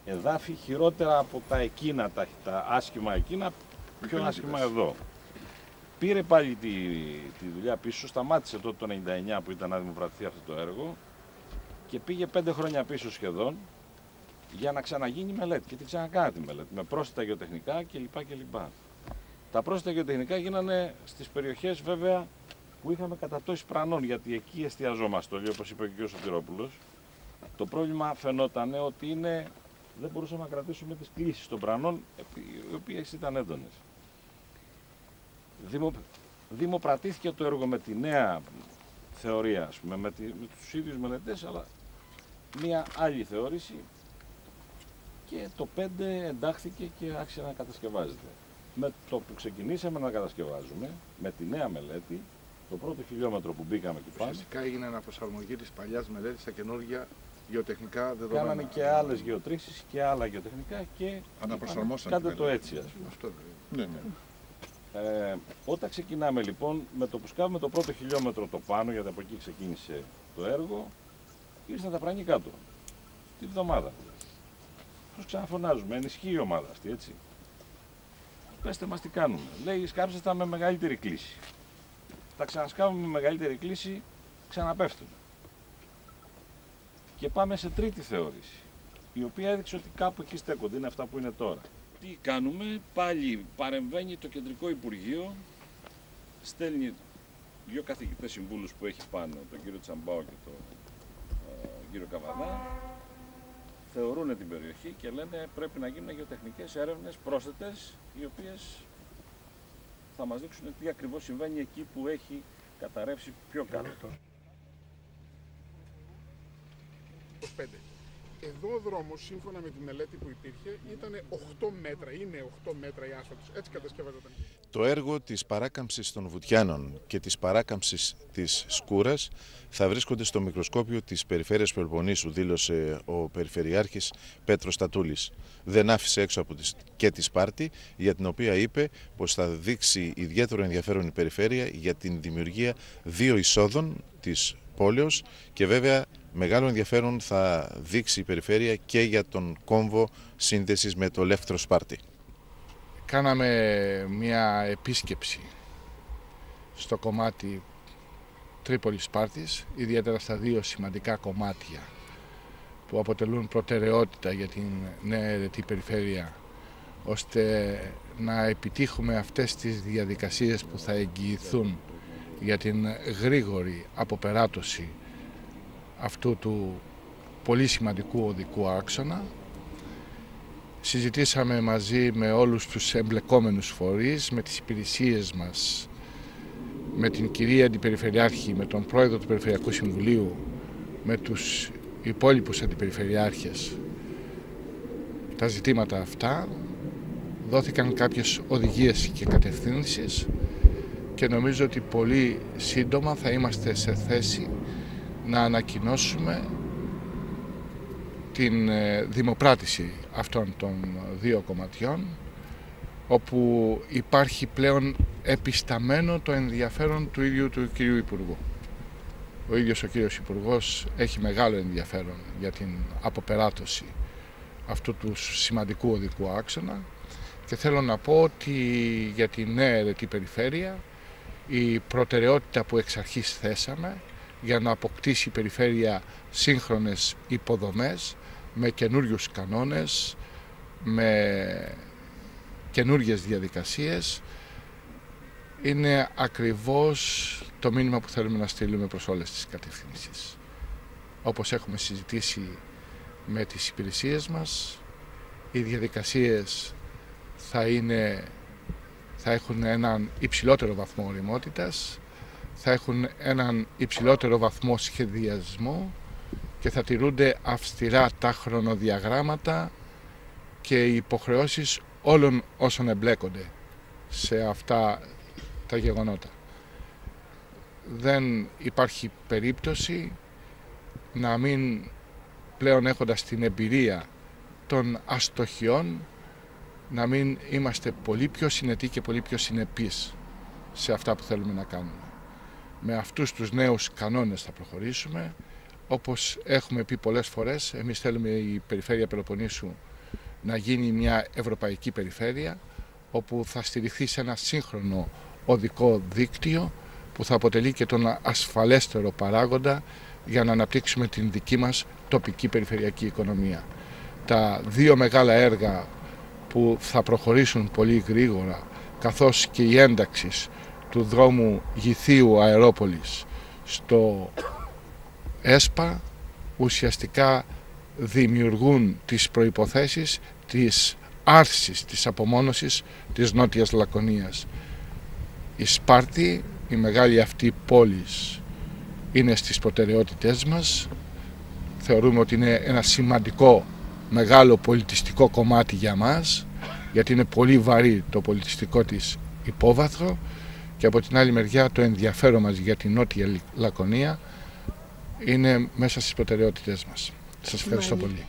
εδάφη χειρότερα από τα εκείνα, τα άσχημα εκείνα, πιο άσχημα εδώ. Πήρε πάλι τη δουλειά πίσω, σταμάτησε τότε το 1999 που ήταν να δημοπρατηθεί αυτό το έργο και πήγε 5 χρόνια πίσω σχεδόν για να ξαναγίνει μελέτη και τη ξανακάνει τη μελέτη με πρόσθετα γεωτεχνικά κλπ. Τα πρόσθετα γεωτεχνικά γίνανε στις περιοχές βέβαια που είχαμε κατατώσεις πρανών, γιατί εκεί εστιαζόμαστε όλοι, όπως είπε και ο κ. Σωτηρόπουλος. Το πρόβλημα φαινόταν ότι δεν μπορούσαμε να κρατήσουμε τις κλίσεις των πρανών, οι οποίες ήταν έντονες. Δημοπρατήθηκε το έργο με τη νέα θεωρία, ας πούμε, με τους ίδιους μελετές, αλλά μία άλλη θεώρηση και το 5 εντάχθηκε και άρχισε να κατασκευάζεται. Με το που ξεκινήσαμε να κατασκευάζουμε, με τη νέα μελέτη, το πρώτο χιλιόμετρο που μπήκαμε εκεί πάνω. Ουσιαστικά έγινε αναπροσαρμογή της παλιάς μελέτης στα καινούργια γεωτεχνικά δεδομένα. Κάναμε και άλλες γεωτρήσεις και άλλα γεωτεχνικά και κάντε το έτσι, ας πούμε. Αυτό, ναι. Όταν ξεκινάμε λοιπόν, με το που σκάβουμε το πρώτο χιλιόμετρο το πάνω, γιατί από εκεί ξεκίνησε το έργο, ήρθαν τα πρανοί κάτω, τη βδομάδα. Τους ξαναφωνάζουμε, ενισχύει η ομάδα αυτή, έτσι. Πέστε μας τι κάνουμε. Λέει, σκάψτε τα με μεγαλύτερη κλίση. Τα ξανασκάβουμε με μεγαλύτερη κλίση, ξαναπέφτουν. Και πάμε σε τρίτη θεώρηση, η οποία έδειξε ότι κάπου εκεί στέκονται, είναι αυτά που είναι τώρα. Τι κάνουμε, πάλι παρεμβαίνει το Κεντρικό Υπουργείο, στέλνει 2 καθηγητές συμβούλους που έχει πάνω, τον κύριο Τσαμπάο και τον κύριο Καβαδά, θεωρούν την περιοχή και λένε πρέπει να γίνουν γεωτεχνικές έρευνες πρόσθετες, οι οποίες θα μας δείξουν τι ακριβώς συμβαίνει εκεί που έχει καταρρεύσει πιο κάτω. Εδώ ο δρόμος, σύμφωνα με τη μελέτη που υπήρχε, ήταν 8 μέτρα, είναι 8 μέτρα η άσφαλτος, έτσι κατασκευάζονταν. Το έργο της παράκαμψης των βουτιάνων και της παράκαμψης της Σκούρας θα βρίσκονται στο μικροσκόπιο της Περιφέρειας Πελοποννήσου, δήλωσε ο Περιφερειάρχης Πέτρος Στατούλης. Δεν άφησε έξω από και τη Σπάρτη, για την οποία είπε πως θα δείξει ιδιαίτερο ενδιαφέρον η Περιφέρεια για την δημιουργία 2 εισόδων της πόλεως και βέβαια μεγάλο ενδιαφέρον θα δείξει η Περιφέρεια και για τον κόμβο σύνδεσης με το Λεύθερο Σπάρτη. Κάναμε μια επίσκεψη στο κομμάτι Τρίπολης Σπάρτης, ιδιαίτερα στα 2 σημαντικά κομμάτια που αποτελούν προτεραιότητα για την νέα αιρετή περιφέρεια, ώστε να επιτύχουμε αυτές τις διαδικασίες που θα εγγυηθούν για την γρήγορη αποπεράτωση αυτού του πολύ σημαντικού οδικού άξονα. Συζητήσαμε μαζί με όλους τους εμπλεκόμενους φορείς, με τις υπηρεσίες μας, με την κυρία Αντιπεριφερειάρχη, με τον πρόεδρο του Περιφερειακού Συμβουλίου, με τους υπόλοιπους αντιπεριφερειάρχες. Τα ζητήματα αυτά δόθηκαν κάποιες οδηγίες και κατευθύνσεις και νομίζω ότι πολύ σύντομα θα είμαστε σε θέση να ανακοινώσουμε την δημοπράτηση αυτών των 2 κομματιών, όπου υπάρχει πλέον επισταμένο το ενδιαφέρον του ίδιου του κυρίου Υπουργού. Ο ίδιος ο κύριος Υπουργός έχει μεγάλο ενδιαφέρον για την αποπεράτωση αυτού του σημαντικού οδικού άξονα και θέλω να πω ότι για τη νέα αιρετή περιφέρεια η προτεραιότητα που εξ αρχής θέσαμε για να αποκτήσει η περιφέρεια σύγχρονες υποδομές με καινούριους κανόνες, με καινούριες διαδικασίες, είναι ακριβώς το μήνυμα που θέλουμε να στείλουμε προς όλες τις κατευθύνσεις. Όπως έχουμε συζητήσει με τις υπηρεσίες μας, οι διαδικασίες θα έχουν έναν υψηλότερο βαθμό ωριμότητας, θα έχουν έναν υψηλότερο βαθμό σχεδιασμού και θα τηρούνται αυστηρά τα χρονοδιαγράμματα και οι υποχρεώσεις όλων όσων εμπλέκονται σε αυτά τα γεγονότα. Δεν υπάρχει περίπτωση να μην, πλέον έχοντας την εμπειρία των αστοχιών, να μην είμαστε πολύ πιο συνετοί και πολύ πιο συνεπείς σε αυτά που θέλουμε να κάνουμε. Με αυτούς τους νέους κανόνες θα προχωρήσουμε. Όπως έχουμε πει πολλές φορές, εμείς θέλουμε η Περιφέρεια Πελοποννήσου να γίνει μια ευρωπαϊκή περιφέρεια όπου θα στηριχθεί σε ένα σύγχρονο οδικό δίκτυο που θα αποτελεί και τον ασφαλέστερο παράγοντα για να αναπτύξουμε την δική μας τοπική περιφερειακή οικονομία. Τα δύο μεγάλα έργα που θα προχωρήσουν πολύ γρήγορα, καθώς και η ένταξη του δρόμου Γηθίου Αερόπολης στο ΕΣΠΑ, ουσιαστικά δημιουργούν τις προϋποθέσεις της άρσης, της απομόνωσης της Νότιας Λακωνίας. Η Σπάρτη, η μεγάλη αυτή πόλη, είναι στις προτεραιότητές μας. Θεωρούμε ότι είναι ένα σημαντικό, μεγάλο πολιτιστικό κομμάτι για μας, γιατί είναι πολύ βαρύ το πολιτιστικό της υπόβαθρο, και από την άλλη μεριά το ενδιαφέρον μας για την Νότια Λακωνία είναι μέσα στις προτεραιότητές μας. Σας ευχαριστώ πολύ.